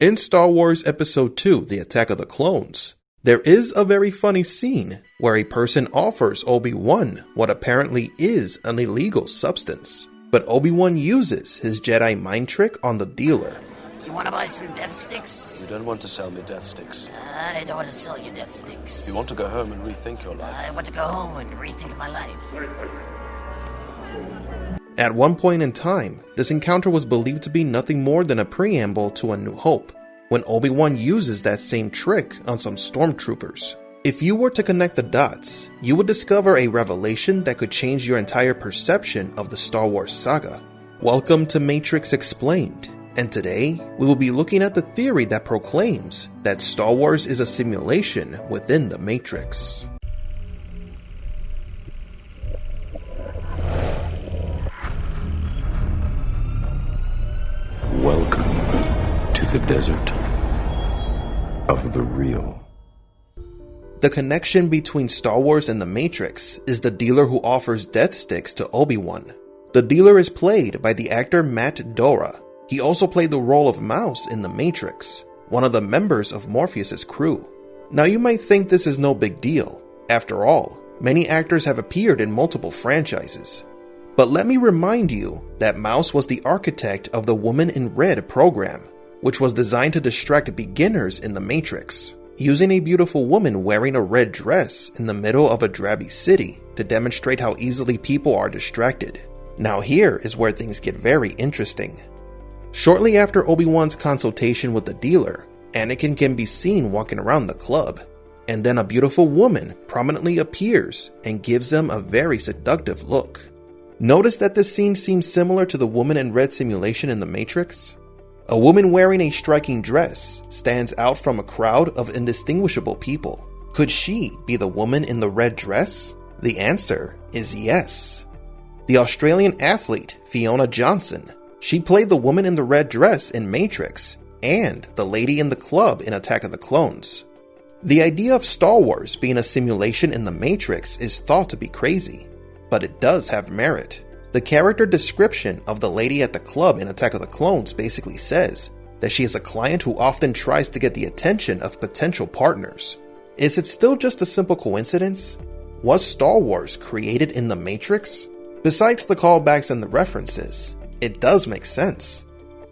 In Star Wars Episode 2, The Attack of the Clones, there is a very funny scene where a person offers Obi-Wan what apparently is an illegal substance, but Obi-Wan uses his Jedi mind trick on the dealer. You want to buy some death sticks? You don't want to sell me death sticks. I don't want to sell you death sticks. You want to go home and rethink your life. I want to go home and rethink my life. At one point in time, this encounter was believed to be nothing more than a preamble to A New Hope, when Obi-Wan uses that same trick on some stormtroopers. If you were to connect the dots, you would discover a revelation that could change your entire perception of the Star Wars saga. Welcome to Matrix Explained, and today we will be looking at the theory that proclaims that Star Wars is a simulation within the Matrix. Welcome to the desert of the real. The connection between Star Wars and the Matrix is the dealer who offers death sticks to Obi-Wan. The dealer is played by the actor Matt Dora. He also played the role of Mouse in The Matrix, one of the members of Morpheus's crew. Now you might think this is no big deal. After all, many actors have appeared in multiple franchises. But let me remind you that Mouse was the architect of the Woman in Red program, which was designed to distract beginners in the Matrix, using a beautiful woman wearing a red dress in the middle of a drabby city to demonstrate how easily people are distracted. Now here is where things get very interesting. Shortly after Obi-Wan's consultation with the dealer, Anakin can be seen walking around the club, and then a beautiful woman prominently appears and gives them a very seductive look. Notice that this scene seems similar to the Woman in Red simulation in The Matrix. A woman wearing a striking dress stands out from a crowd of indistinguishable people. Could she be the woman in the red dress? The answer is yes. The Australian athlete Fiona Johnson, she played the woman in the red dress in Matrix and the lady in the club in Attack of the Clones. The idea of Star Wars being a simulation in the Matrix is thought to be crazy, but it does have merit. The character description of the lady at the club in Attack of the Clones basically says that she is a client who often tries to get the attention of potential partners. Is it still just a simple coincidence? Was Star Wars created in the Matrix? Besides the callbacks and the references, it does make sense.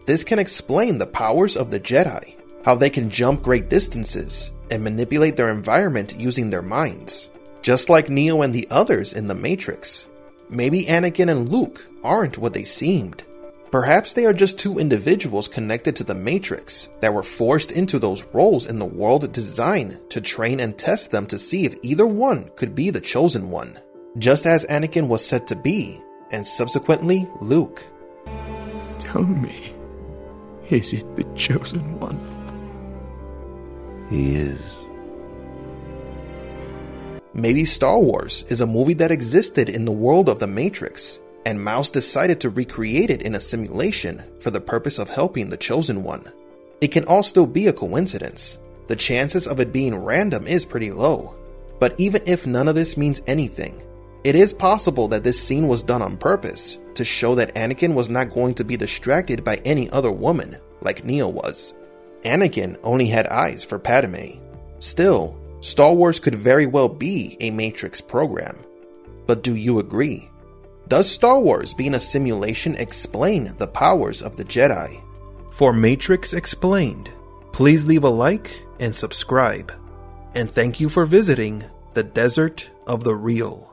This can explain the powers of the Jedi, how they can jump great distances and manipulate their environment using their minds, just like Neo and the others in the Matrix. Maybe Anakin and Luke aren't what they seemed. Perhaps they are just two individuals connected to the Matrix that were forced into those roles in the world designed to train and test them to see if either one could be the chosen one, just as Anakin was said to be, and subsequently Luke. Tell me, is it the chosen one? He is. Maybe Star Wars is a movie that existed in the world of the Matrix, and Mouse decided to recreate it in a simulation for the purpose of helping the Chosen One. It can all still be a coincidence. The chances of it being random is pretty low. But even if none of this means anything, it is possible that this scene was done on purpose to show that Anakin was not going to be distracted by any other woman like Neo was. Anakin only had eyes for Padme. Still, Star Wars could very well be a Matrix program. But do you agree? Does Star Wars being a simulation explain the powers of the Jedi? For Matrix Explained, please leave a like and subscribe. And thank you for visiting the Desert of the Real.